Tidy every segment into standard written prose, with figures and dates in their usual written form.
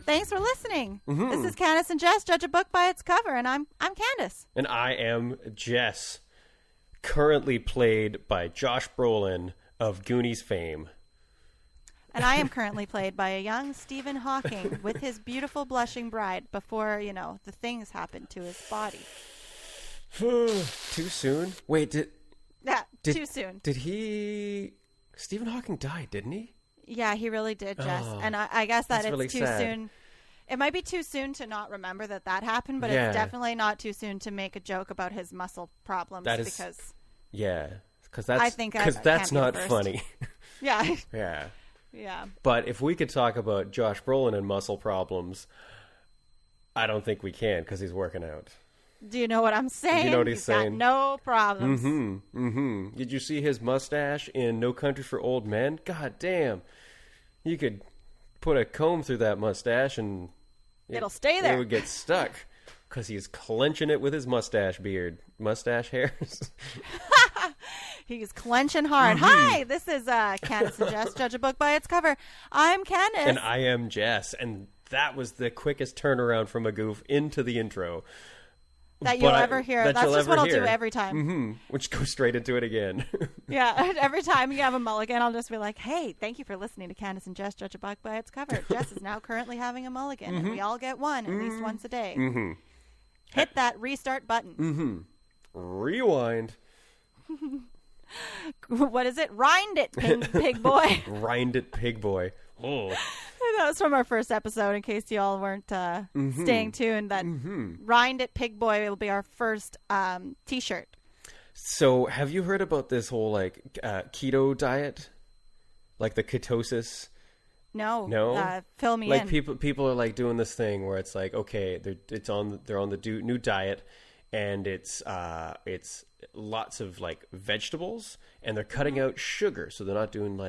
Thanks for listening. This is Candace and Jess, judge a book by its cover, and I'm Candace. And I am Jess, currently played by Josh Brolin of Goonies fame. And I am currently played by a young Stephen Hawking with his beautiful blushing bride before, the things happened to his body. Too soon? Wait, too soon. Stephen Hawking died, didn't he? Yeah, he really did, Jess. And I guess that it's really too sad. soon. It might be too soon to not remember that happened, but it's definitely not too soon to make a joke about his muscle problems because that's not funny. Yeah. Yeah. Yeah. But if we could talk about Josh Brolin and muscle problems, I don't think we can because he's working out. Do you know what I'm saying? You know what he's saying? Got no problems. Did you see his mustache in No Country for Old Men? God damn. You could put a comb through that mustache and it'll stay there. It would get stuck because he's clenching it with his mustache hairs. He's clenching hard. Hi, this is Candace and Jess, judge a book by its cover. I'm Candace. And I am Jess. And that was the quickest turnaround from a goof into the intro that you'll ever hear. That's just what I'll do every time. Which goes straight into it again. Yeah, every time you have a mulligan, I'll just be like, hey, thank you for listening to Candace and Jess, judge a book by its cover. Jess is now currently having a mulligan, and we all get one at least once a day. Hit that restart button. Rewind. What is it? Rind it, pig boy. Rind it, pig boy. Oh. That was from our first episode, in case you all weren't staying tuned. That Rind it, pig boy will be our first T-shirt. So have you heard about this whole keto diet? Like the ketosis? No? Fill me in. People are doing this thing where it's okay, they're on the new diet, and it's lots of vegetables, and they're cutting out sugar, so they're not doing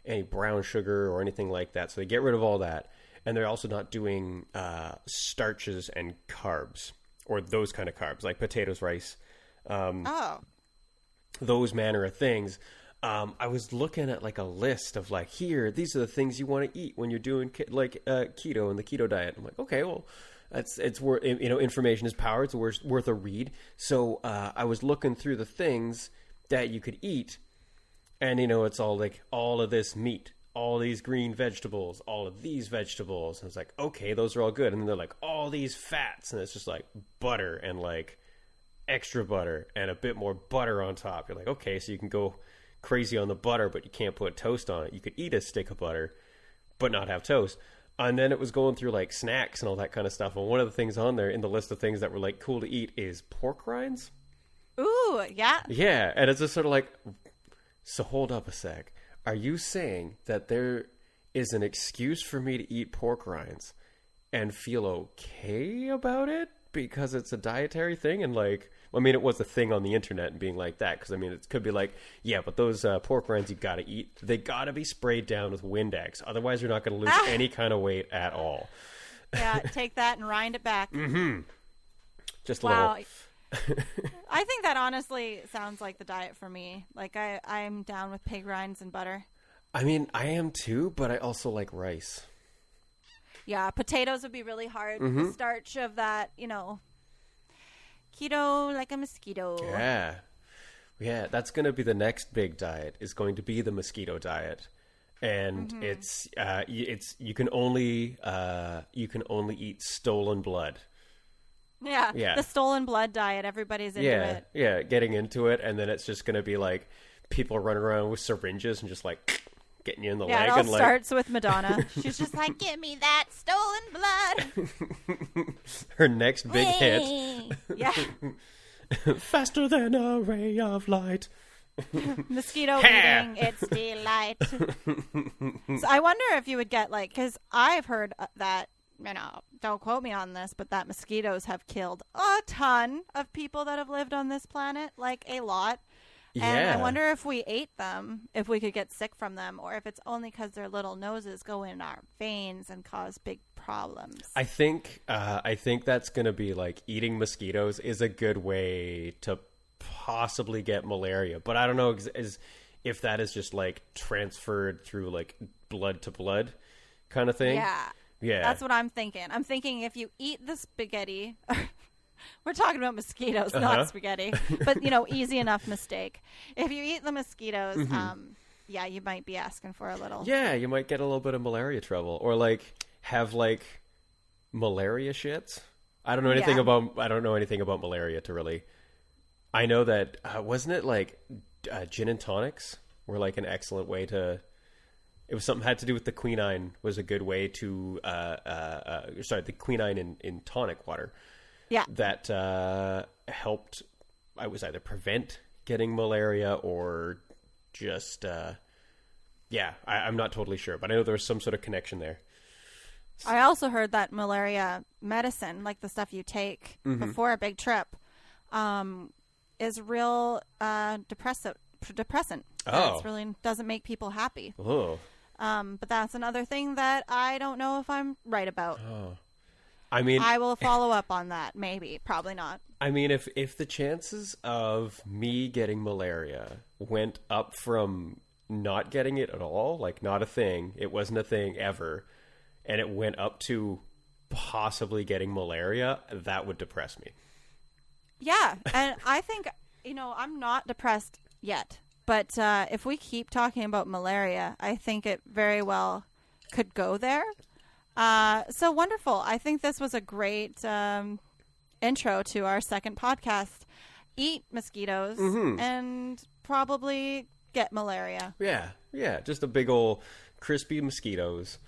any brown sugar or anything like that. So they get rid of all that, and they're also not doing starches and carbs, or those kind of carbs like potatoes, rice, those manner of things. I was looking at a list of these are the things you want to eat when you're doing keto and the keto diet. I'm like, okay, well, it's worth, information is power. It's worth a read. So I was looking through the things that you could eat, and it's all all of this meat, all these green vegetables, all of these vegetables. And I was like, okay, those are all good. And then they're all these fats, and it's just butter and extra butter and a bit more butter on top. You're okay, so you can go crazy on the butter, but you can't put toast on it. You could eat a stick of butter but not have toast. And then it was going through snacks and all that kind of stuff, and one of the things on there in the list of things that were cool to eat is pork rinds. Ooh, yeah. Yeah, and it's just sort of so hold up a sec, are you saying that there is an excuse for me to eat pork rinds and feel okay about it because it's a dietary thing? And it was a thing on the internet and being like that, because it could be yeah, but those pork rinds you gotta eat, they gotta be sprayed down with Windex, otherwise you're not gonna lose any kind of weight at all. Yeah, take that and rind it back. Just a little. I think that honestly sounds like the diet for me. I'm down with pig rinds and butter. I am too, but I also like rice. Yeah, potatoes would be really hard. The starch of that, keto like a mosquito. Yeah, that's going to be the next big diet, is going to be the mosquito diet. And it's you can only eat stolen blood. Yeah, the stolen blood diet. Everybody's into it. Yeah, getting into it, and then it's just going to be people running around with syringes and just getting you in the leg. Yeah, it all and starts with Madonna. She's just give me that stolen blood. Her next big hit. Yeah. Faster than a ray of light. Mosquito eating its delight. So I wonder if you would get because I've heard that, don't quote me on this, but that mosquitoes have killed a ton of people that have lived on this planet, a lot. And I wonder if we ate them, if we could get sick from them, or if it's only because their little noses go in our veins and cause big problems. I think that's going to be eating mosquitoes is a good way to possibly get malaria, but I don't know if that is just transferred through blood to blood kind of thing. Yeah. Yeah. That's what I'm thinking. I'm thinking if you eat the spaghetti, we're talking about mosquitoes, not spaghetti, but easy enough mistake. If you eat the mosquitoes, yeah, you might be asking for a little. Yeah, you might get a little bit of malaria trouble, or have malaria shits. I don't know anything about malaria to really. I know that wasn't it gin and tonics were an excellent way to. It was something had to do with the quinine was a good way to. The quinine in tonic water. Yeah. That helped. I was either prevent getting malaria or just. I'm not totally sure, but I know there was some sort of connection there. I also heard that malaria medicine, like the stuff you take before a big trip, is real depressant. Oh. It really doesn't make people happy. Oh. But that's another thing that I don't know if I'm right about. Oh. I mean, I will follow up on that. Maybe, probably not. I mean, if the chances of me getting malaria went up from not getting it at all, not a thing, it wasn't a thing ever, and it went up to possibly getting malaria, that would depress me. Yeah, and I think, I'm not depressed yet, but if we keep talking about malaria, I think it very well could go there. So wonderful. I think this was a great intro to our second podcast. Eat mosquitoes and probably get malaria. Yeah, just a big old crispy mosquitoes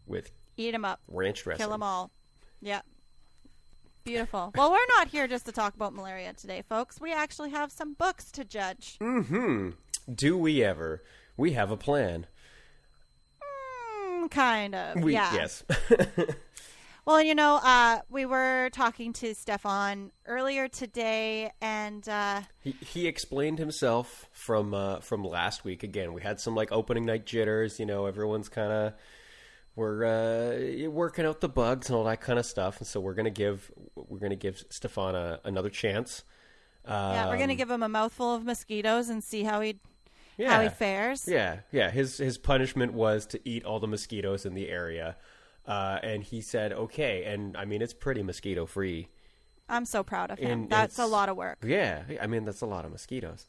with eat them up, ranch dressing. Kill them all. Yeah. Beautiful. Well, we're not here just to talk about malaria today, folks. We actually have some books to judge. Do we ever? We have a plan. Kind of. Yeah. Yes. Well, we were talking to Stefan earlier today, and he explained himself from last week. Again, we had some opening night jitters. Everyone's kind of we're working out the bugs and all that kind of stuff, and so we're gonna give Stefan another chance. We're gonna give him a mouthful of mosquitoes and see how he fares. Yeah. His punishment was to eat all the mosquitoes in the area. And he said, okay. And I mean, it's pretty mosquito free. I'm so proud of him. That's a lot of work. Yeah. I mean, that's a lot of mosquitoes.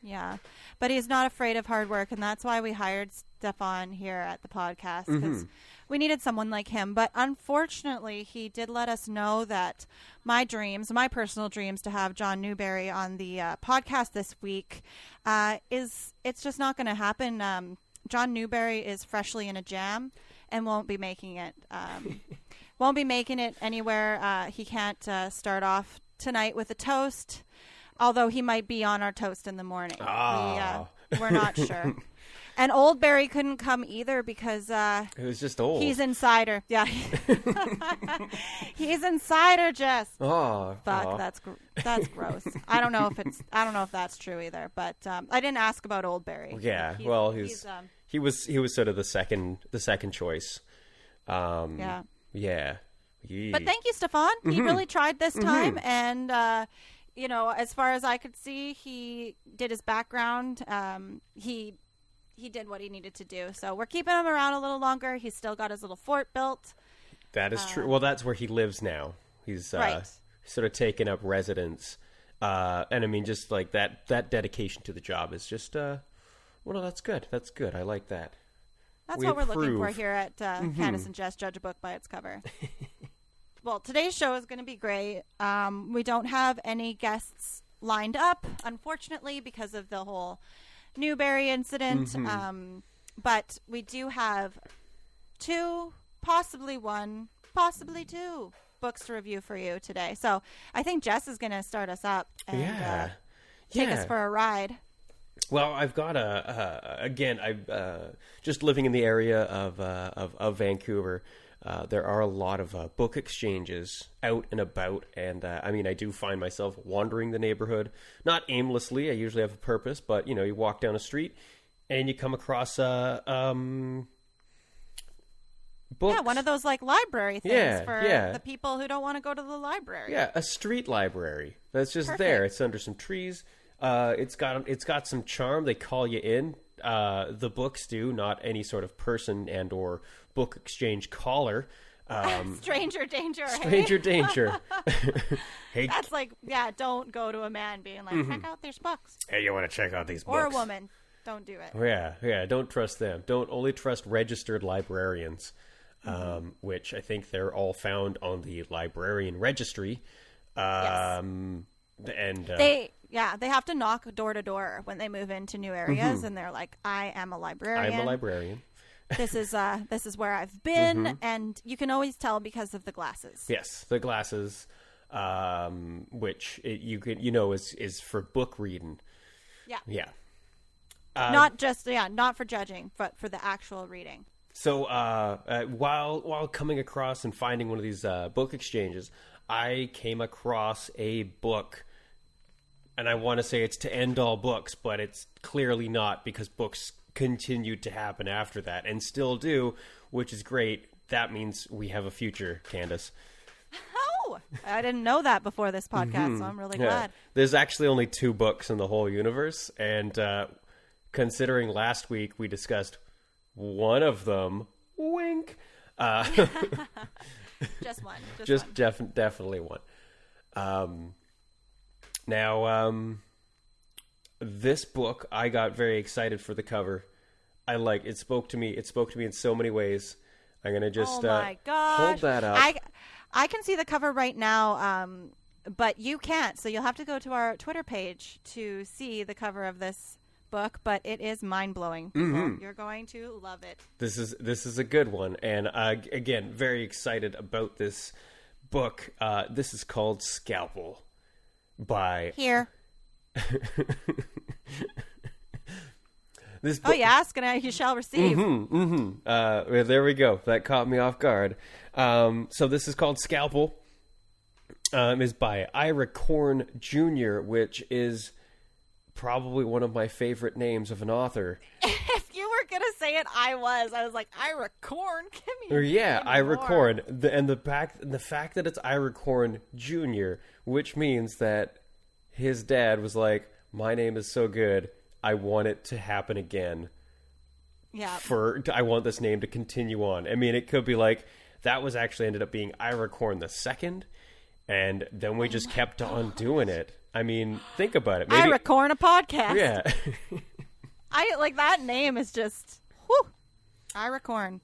Yeah. But he's not afraid of hard work. And that's why we hired Stefan here at the podcast, because we needed someone like him. But unfortunately, he did let us know that my personal dreams to have John Newberry on the podcast this week, it's just not going to happen. John Newberry is freshly in a jam and won't be making it. Won't be making it anywhere. He can't start off tonight with a toast, although he might be on our toast in the morning. Oh. We're not sure. And Old Barry couldn't come either because it was just old. He's insider. Yeah, he's insider, Jess. Oh, fuck, that's gross. I don't know if that's true either. But I didn't ask about Old Barry. Yeah, he was sort of the second choice. Yeah. But thank you, Stefan. He really tried this time, and as far as I could see, he did his background. He did what he needed to do. So we're keeping him around a little longer. He's still got his little fort built. That is true. Well, that's where he lives now. He's sort of taken up residence. And I mean, just that dedication to the job is just, that's good. That's good. I like that. That's what we're looking for here at Candace and Jess, judge a book by its cover. Well, today's show is going to be great. We don't have any guests lined up, unfortunately, because of the whole Newberry incident. But we do have possibly two books to review for you today. So I think Jess is going to start us up and take us for a ride. Well, I've got I'm just living in the area of Vancouver. There are a lot of book exchanges out and about, and I do find myself wandering the neighborhood, not aimlessly. I usually have a purpose, but you walk down a street and you come across books. Yeah, one of those library things for the people who don't want to go to the library. Yeah, a street library that's just there. It's under some trees. It's got some charm. They call you in. the books do, not any sort of person and or book exchange caller. Stranger danger. Stranger danger. Hey, that's like, don't go to a man being like, check out these books. Hey, you want to check out these books? Or a woman. Don't do it. Yeah, don't trust them. Don't only trust registered librarians, which I think they're all found on the librarian registry. Yes. And they have to knock door to door when they move into new areas, and they're like, I am a librarian. I'm a librarian. This is where I've been, and you can always tell because of the glasses. Yes, the glasses, which is for book reading. Yeah. Not for judging, but for the actual reading. So while coming across and finding one of these book exchanges, I came across a book, and I want to say it's To End All Books, but it's clearly not, because books continued to happen after that and still do, which is great. That means we have a future, Candace. Oh, I didn't know that before this podcast, so I'm really glad. There's actually only 2 books in the whole universe, and considering last week we discussed one of them, wink. Just one. Definitely one. Now, this book, I got very excited for the cover. It spoke to me. It spoke to me in so many ways. I'm going to just oh my gosh. hold that up. I can see the cover right now, but you can't. So you'll have to go to our Twitter page to see the cover of this book, but it is mind-blowing. You're going to love it. This is a good one, and again, very excited about this book. This is called Scalpel by Here. This book... Oh, you ask and you shall receive. There we go. That caught me off guard. So this is called Scalpel. Is by Ira Corn Jr., which is probably one of my favorite names of an author. If you were gonna say it, I was like, Ira Corn, give me. Ira more. Corn, the fact that it's Ira Corn Jr., which means that his dad was like, my name is so good, I want it to happen again. Yeah. I want this name to continue on. I mean, it could be like that was actually ended up being Ira Corn II, and then we just kept on doing it. I mean, think about it. Maybe, Ira Corn, a podcast. Yeah. I like that name is just whew, Ira Corn.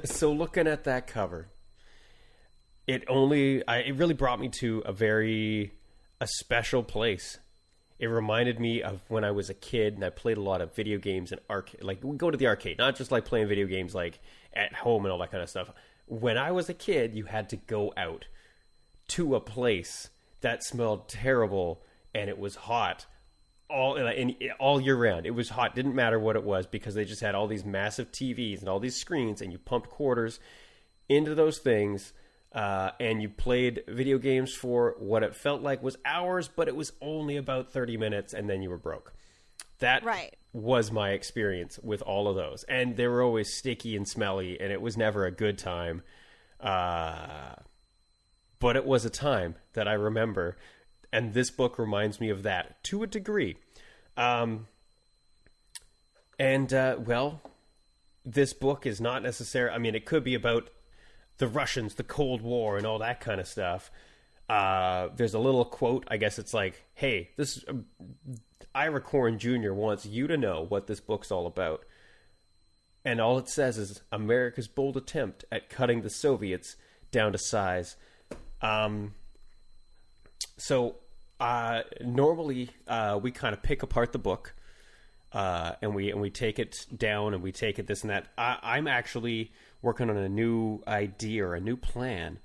So looking at that cover, it really brought me to a special place. It reminded me of when I was a kid and I played a lot of video games and like we go to the arcade, not just like playing video games like at home and all that kind of stuff. When I was a kid, you had to go out to a place that smelled terrible and it was hot all year round. It was hot, didn't matter what it was, because they just had all these massive TVs and all these screens, and you pumped quarters into those things. And you played video games for what it felt like was hours, but it was only about 30 minutes, and then you were broke. That was my experience with all of those. And they were always sticky and smelly, and it was never a good time. But it was a time that I remember, and this book reminds me of that to a degree. This book is not necessarily... I mean, it could be about the Russians, the Cold War, and all that kind of stuff. There's a little quote. I guess it's like, hey, this Ira Corn Jr. wants you to know what this book's all about. And all it says is America's bold attempt at cutting the Soviets down to size. Normally we kind of pick apart the book and we take it down and we take it this and that. I'm actually working on a new idea or a new plan,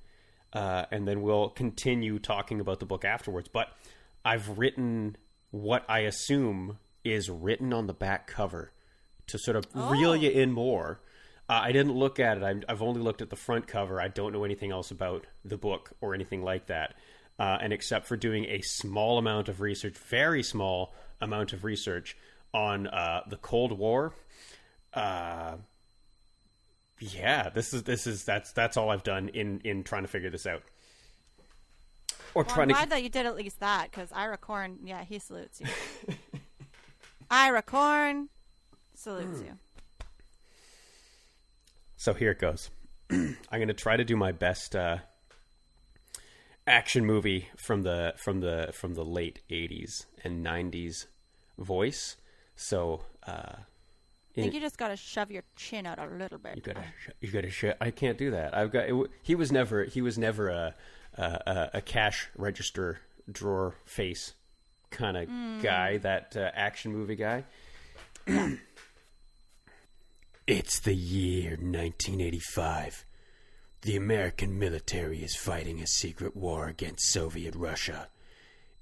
and then we'll continue talking about the book afterwards. But I've written what I assume is written on the back cover to sort of reel you in more. I didn't look at it. I've only looked at the front cover. I don't know anything else about the book or anything like that. And except for doing a small amount of research, very small amount of research on the Cold War. That's all I've done in trying to figure this out. I'm glad that you did at least that, because Ira Corn, he salutes you. Ira Corn salutes you. So here it goes. I'm going to try to do my best action movie from the late 80s and 90s voice. So I think you just got to shove your chin out a little bit. You got to I can't do that. He was never a cash register drawer face kind of guy, that action movie guy. It's the year 1985. The American military is fighting a secret war against Soviet Russia.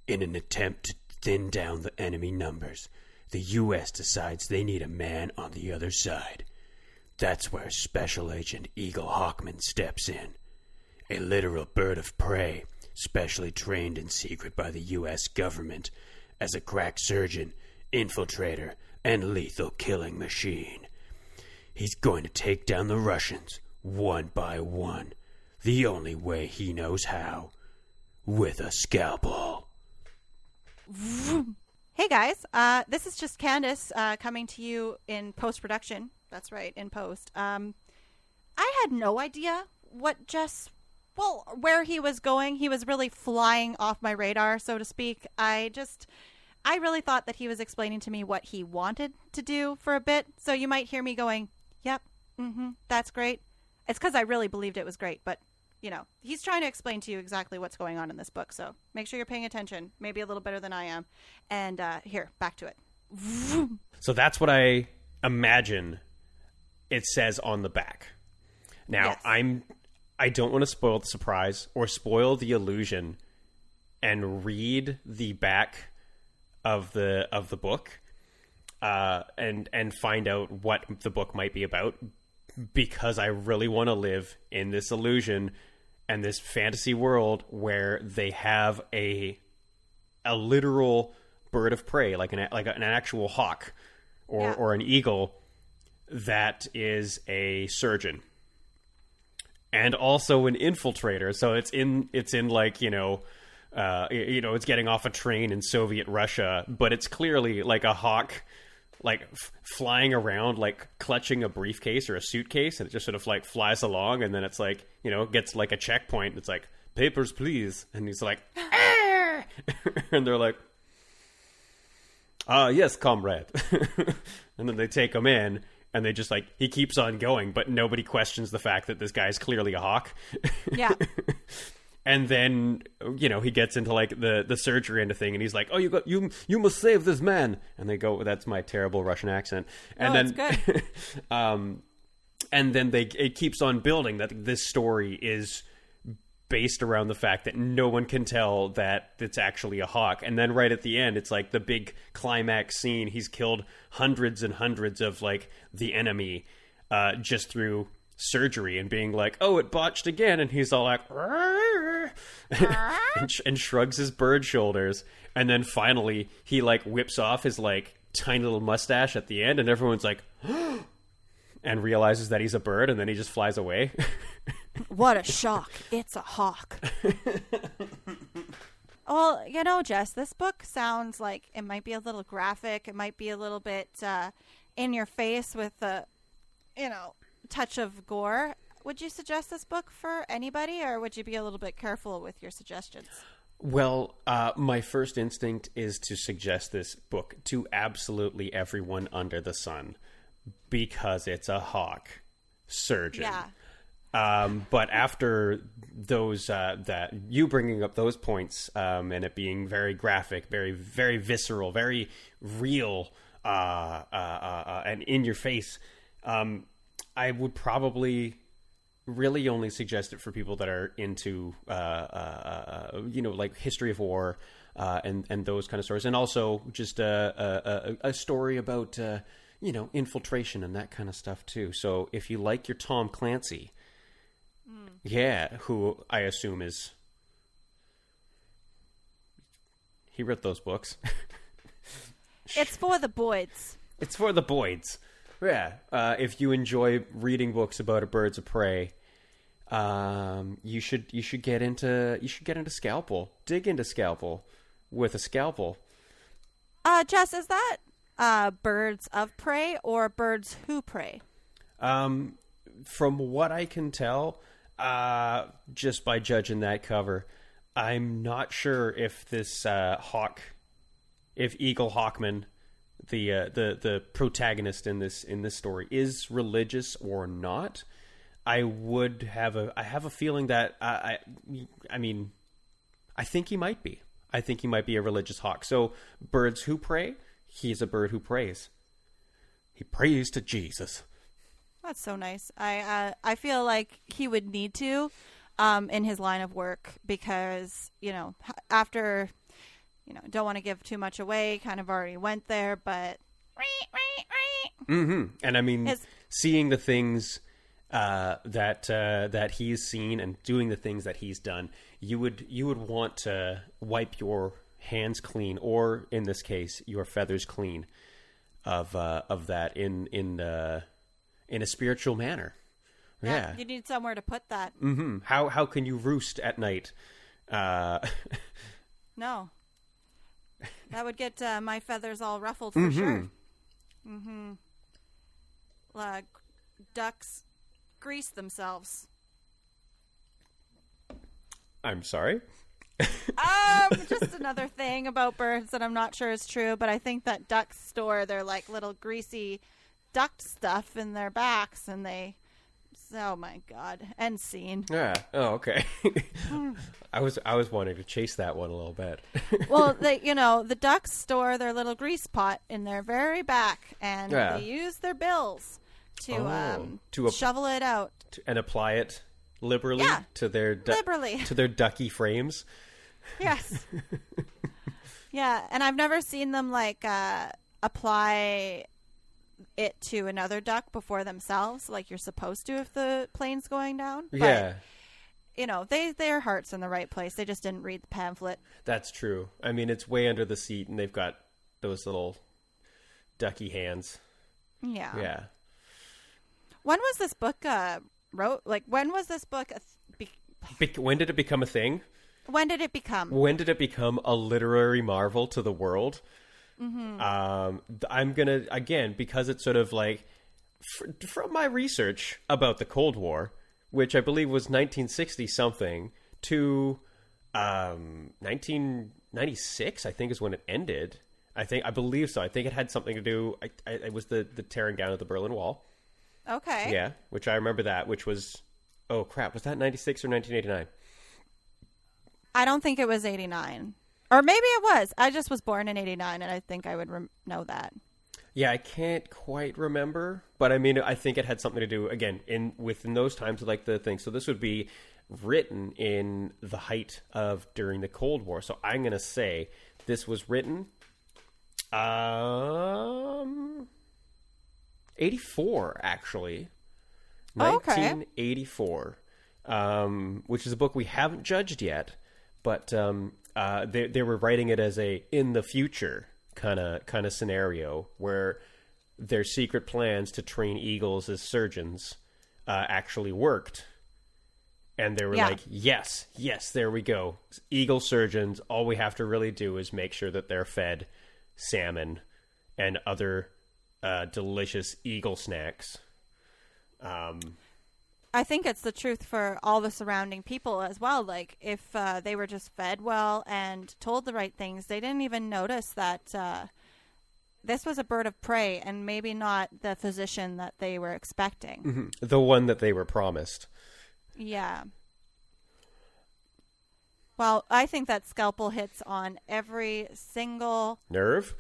In an attempt to thin down the enemy numbers, the U.S. decides they need a man on the other side. That's where Special Agent Eagle Hawkman steps in. A literal bird of prey, specially trained in secret by the U.S. government as a crack surgeon, infiltrator, and lethal killing machine. He's going to take down the Russians, one by one, the only way he knows how, with a scalpel. Hey guys, this is just Candace coming to you in post-production. That's right, in post. I had no idea where he was going. He was really flying off my radar, so to speak. I really thought that he was explaining to me what he wanted to do for a bit. So you might hear me going, yep, that's great. It's because I really believed it was great, but, he's trying to explain to you exactly what's going on in this book. So make sure you're paying attention, maybe a little better than I am. And here, back to it. So that's what I imagine it says on the back. Now, yes. I don't want to spoil the surprise or spoil the illusion and read the back of the book and find out what the book might be about, because I really want to live in this illusion and this fantasy world where they have a literal bird of prey, like an actual hawk or an eagle that is a surgeon and also an infiltrator. So it's in like, it's getting off a train in Soviet Russia, but it's clearly like a hawk, like flying around, like clutching a briefcase or a suitcase, and it just sort of like flies along, and then it's like, gets like a checkpoint. It's like, papers, please. And he's like, ah! And they're like, yes, comrade. And then they take him in, and they just like, he keeps on going, but nobody questions the fact that this guy is clearly a hawk. Yeah. And then, he gets into like the surgery and the thing, and he's like, "Oh, you must save this man." And they go, "That's my terrible Russian accent." And then, it's good. And then it keeps on building that this story is based around the fact that no one can tell that it's actually a hawk. And then right at the end, it's like the big climax scene. He's killed hundreds and hundreds of like the enemy just through surgery, and being like, "Oh, it botched again," and he's all like and shrugs his bird shoulders, and then finally he like whips off his like tiny little mustache at the end, and everyone's like and realizes that he's a bird, and then he just flies away. What a shock. It's a hawk. Well, Jess, this book sounds like it might be a little graphic. It might be a little bit in your face with a touch of gore. Would you suggest this book for anybody, or would you be a little bit careful with your suggestions? Well, my first instinct is to suggest this book to absolutely everyone under the sun, because it's a hawk surgeon. Yeah. But after those, that you bringing up those points, and it being very graphic, very, very visceral, very real, and in your face, I would probably really only suggest it for people that are into, like history of war, and those kind of stories. And also just a story about, infiltration and that kind of stuff too. So if you like your Tom Clancy, who I assume he wrote those books. It's for the boys. It's for the boys. Yeah, if you enjoy reading books about a birds of prey, you should get into Scalpel. Dig into Scalpel with a scalpel. Jess, is that birds of prey or birds who prey? From what I can tell, just by judging that cover, I'm not sure if this if Eagle Hawkman, the protagonist in this story, is religious or not. I have a feeling that I mean, I think he might be. I think he might be a religious hawk. So, birds who prey, he's a bird who prays. He prays to Jesus. That's so nice. I feel like he would need to in his line of work because, after, don't want to give too much away, kind of already went there, but... Mm-hmm. And I mean, seeing the things that he's seen and doing the things that he's done, you would want to wipe your hands clean, or in this case, your feathers clean of that in a spiritual manner. Yeah. You need somewhere to put that. Mm-hmm. How can you roost at night? No. That would get my feathers all ruffled for sure. Mm-hmm. Ducks grease themselves. I'm sorry? Just another thing about birds that I'm not sure is true, but I think that ducks store their like little greasy duct stuff in their backs, and oh my god, end scene. Yeah. Oh, okay. I was wanting to chase that one a little bit. Well, the ducks store their little grease pot in their very back, and they use their bills to shovel it out and apply it liberally to their to their ducky frames. Yes. Yeah, and I've never seen them like apply it to another duck before themselves, like you're supposed to if the plane's going down. Yeah. But, their heart's in the right place. They just didn't read the pamphlet. That's true. I mean, it's way under the seat, and they've got those little ducky hands. Yeah. Yeah. When was this book wrote? Like, when was this book? When did it become a thing? When did it become? When did it become a literary marvel to the world? Mm-hmm. I'm gonna, again, because it's sort of like from my research about the Cold War, which I believe was 1960 something to 1996, I think is when it ended. I believe so. I think it had something to do. It was the tearing down of the Berlin Wall. Okay. Yeah, which I remember that. Which was, oh crap, was that 96 or 1989? I don't think it was 89. Or maybe it was. I just was born in 89, and I think I would know that. Yeah, I can't quite remember. But I mean, I think it had something to do, again, within those times, like the thing. So this would be written in the height of during the Cold War. So I'm going to say this was written 84, actually. 1984. Which is a book we haven't judged yet. But they were writing it as a in the future kind of scenario where their secret plans to train eagles as surgeons actually worked, and they were like, yes, there we go, eagle surgeons. All we have to really do is make sure that they're fed salmon and other delicious eagle snacks. I think it's the truth for all the surrounding people as well. Like, if they were just fed well and told the right things, they didn't even notice that this was a bird of prey and maybe not the physician that they were expecting. Mm-hmm. The one that they were promised. Yeah. Well, I think that Scalpel hits on every single... nerve?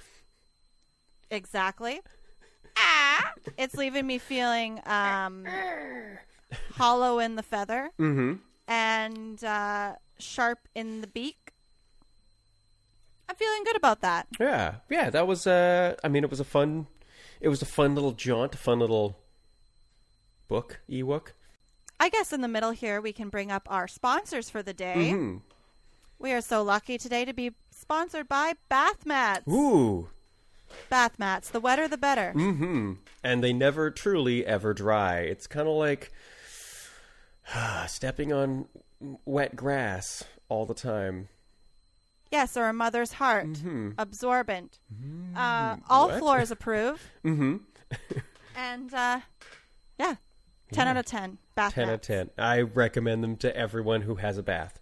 Exactly. It's leaving me feeling... hollow in the feather, and sharp in the beak. I'm feeling good about that. Yeah. That was. I mean, it was a fun little jaunt, a fun little book. Ewok. I guess in the middle here we can bring up our sponsors for the day. Mm-hmm. We are so lucky today to be sponsored by bath mats. Ooh. Bath mats. The wetter, the better. Mm-hmm. And they never truly ever dry. It's kind of like stepping on wet grass all the time. Yes, or a mother's heart. Absorbent. All What? floors approve. Mm-hmm. And, yeah. 10 out of 10. Bath 10 out of mats. 10. I recommend them to everyone who has a bath.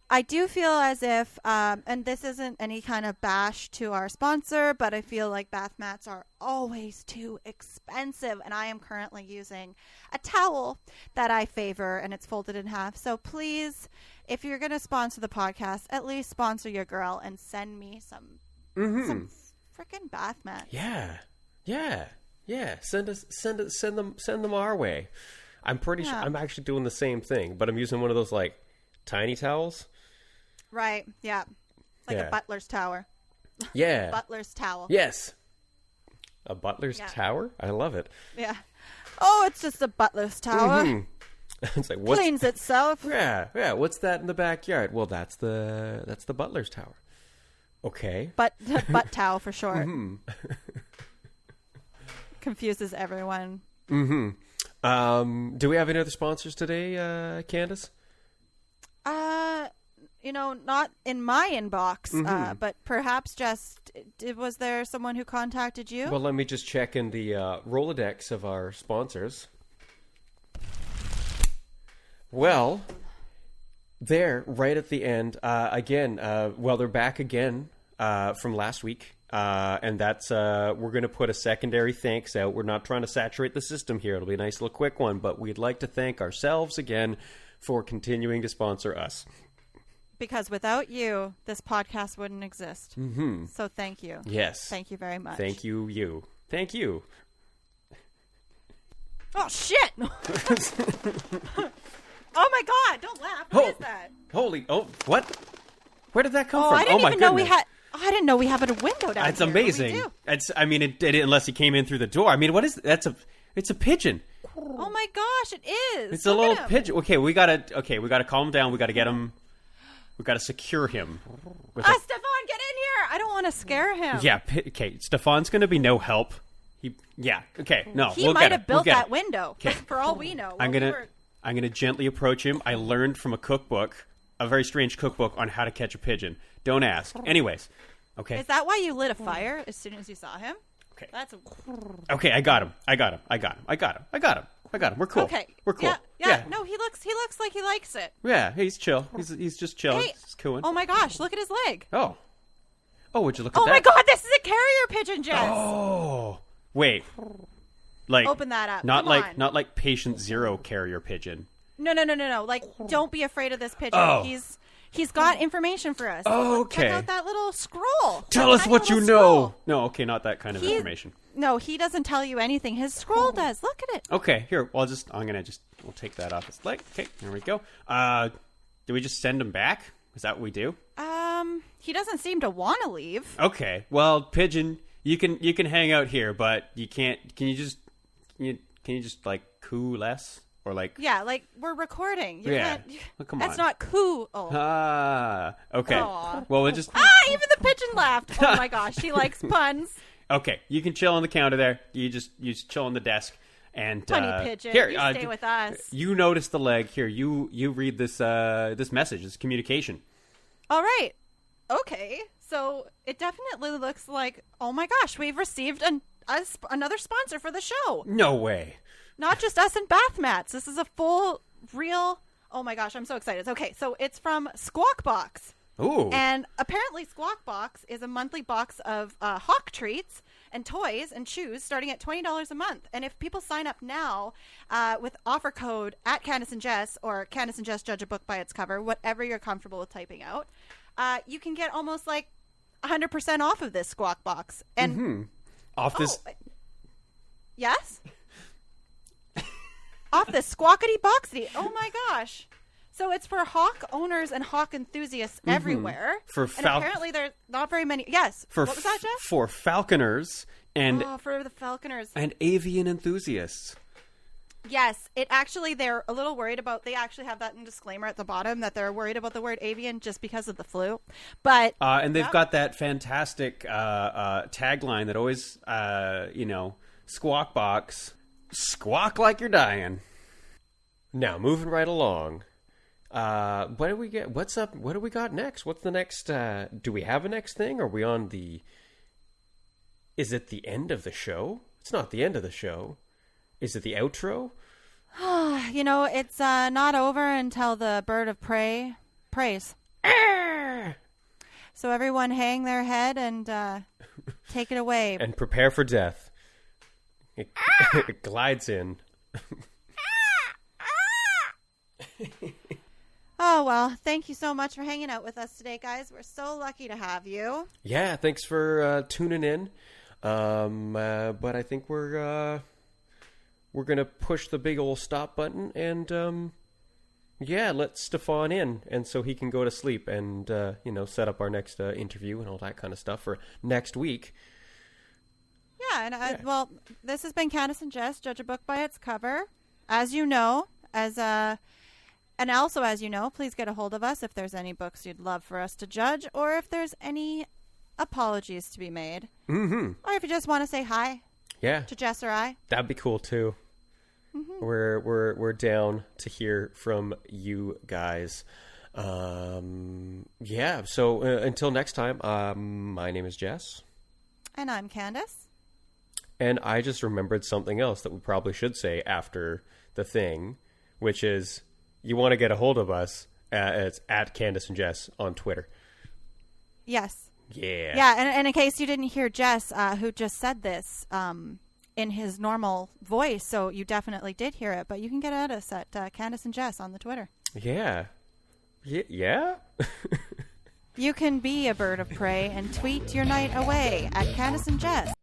I do feel as if, and this isn't any kind of bash to our sponsor, but I feel like bath mats are always too expensive. And I am currently using a towel that I favor, and it's folded in half. So please, if you're going to sponsor the podcast, at least sponsor your girl and send me some freaking bath mats. Yeah. Send them our way. I'm pretty sure I'm actually doing the same thing, but I'm using one of those like tiny towels. Right. Yeah. Like a butler's tower. Yeah. Butler's towel. Yes. A butler's tower? I love it. Yeah. Oh, it's just a butler's tower. It's like what's Cleans itself. Yeah. What's that in the backyard? Well, that's the butler's tower. Okay. Butt towel for short. Confuses everyone. Do we have any other sponsors today, Candace? Not in my inbox, but perhaps just, was there someone who contacted you? Well, let me just check in the Rolodex of our sponsors. Well, there, right at the end, again, they're back again from last week. And that's, we're going to put a secondary thanks out. We're not trying to saturate the system here. It'll be a nice little quick one, but we'd like to thank ourselves again for continuing to sponsor us. Because without you, this podcast wouldn't exist. So thank you. Yes. Thank you very much. Thank you. Thank you. Oh, shit! Oh, my God. Don't laugh. What is that? What? Where did that come from? I didn't even know we goodness. had... I didn't know we had a window down That's here. amazing. It did unless he came in through the door. I mean, what is that's it's a pigeon. Oh my gosh, it is. It's a little pigeon. Okay, we gotta calm him down. We gotta get him. We gotta secure him. Stefan, get in here! I don't want to scare him. Yeah. Okay, Stefan's gonna be no help. Okay. No, he might have built that window. Okay. For all we know. I'm gonna gently approach him. I learned from a cookbook, a very strange cookbook on how to catch a pigeon. Don't ask. Anyways, okay. Is that why you lit a fire as soon as you saw him? Okay. Okay, I got him. We're cool. Okay. We're cool. Yeah. No, he looks like he likes it. Yeah, he's chill. He's just chilling. Hey, he's cooling. Oh my gosh, look at his leg. Oh, would you look at that? Oh my God, this is a carrier pigeon, Jess. Oh, wait. Like open that up. Not Come on. like patient zero carrier pigeon. No. Like, don't be afraid of this pigeon. Oh. He's got information for us. Oh, okay. Check out that little scroll. Tell us what you know. No, okay, not that kind of information. No, he doesn't tell you anything. His scroll does. Look at it. Okay, here. We'll take that off his leg. Okay, there we go. Do we just send him back? Is that what we do? He doesn't seem to want to leave. Okay. Well, pigeon, you can hang out here, but you can't. Can you just like coo less? Or like... Yeah, like, we're recording. You can't... Well, come That's on. not cool. Oh. Okay. Aww. Well, we'll just... Even the pigeon laughed. Oh, my gosh. She likes puns. Okay. You can chill on the counter there. You just chill on the desk. And, Punny pigeon. Here, you stay with us. You notice the leg. Here, you read this this message, this communication. All right. Okay. So, it definitely looks like, oh, my gosh, we've received another sponsor for the show. No way. Not just us and bath mats. This is a full, real... Oh my gosh, I'm so excited. Okay, so it's from Squawk Box. Ooh. And apparently Squawk Box is a monthly box of hawk treats and toys and shoes starting at $20 a month. And if people sign up now with offer code at Candace and Jess or Candace and Jess Judge a Book by its cover, whatever you're comfortable with typing out, you can get almost like 100% off of this Squawk Box. And Off this... Yes? Off this squawkity boxity. Oh my gosh. So it's for hawk owners and hawk enthusiasts everywhere. And apparently there's not very many. Yes. What was that, Jeff? For falconers and... Oh, for the falconers. And avian enthusiasts. Yes. They're a little worried about... They actually have that in disclaimer at the bottom that they're worried about the word avian just because of the flu. But... and they've got that fantastic tagline that always, Squawk Box... Squawk like you're dying. Now, moving right along. What do we get? What's up? What do we got next? What's the next? Do we have a next thing? Are we on the? Is it the end of the show? It's not the end of the show. Is it the outro? It's not over until the bird of prey prays. So everyone hang their head and take it away. And prepare for death. It glides in. Oh, well, thank you so much for hanging out with us today, guys. We're so lucky to have you. Yeah, thanks for tuning in. But I think we're going to push the big old stop button and, let Stefan in. And so he can go to sleep and, set up our next interview and all that kind of stuff for next week. Yeah, well, this has been Candace and Jess, judge a book by its cover. As you know, and also, as you know, please get a hold of us if there's any books you'd love for us to judge or if there's any apologies to be made. Mm-hmm. Or if you just want to say hi to Jess or I. That'd be cool, too. Mm-hmm. We're down to hear from you guys. So until next time, my name is Jess. And I'm Candace. And I just remembered something else that we probably should say after the thing, which is you want to get a hold of us, it's at Candace and Jess on Twitter. Yes. Yeah. Yeah, and in case you didn't hear Jess, who just said this in his normal voice, so you definitely did hear it, but you can get at us at Candace and Jess on the Twitter. Yeah. Yeah? You can be a bird of prey and tweet your night away at Candace and Jess.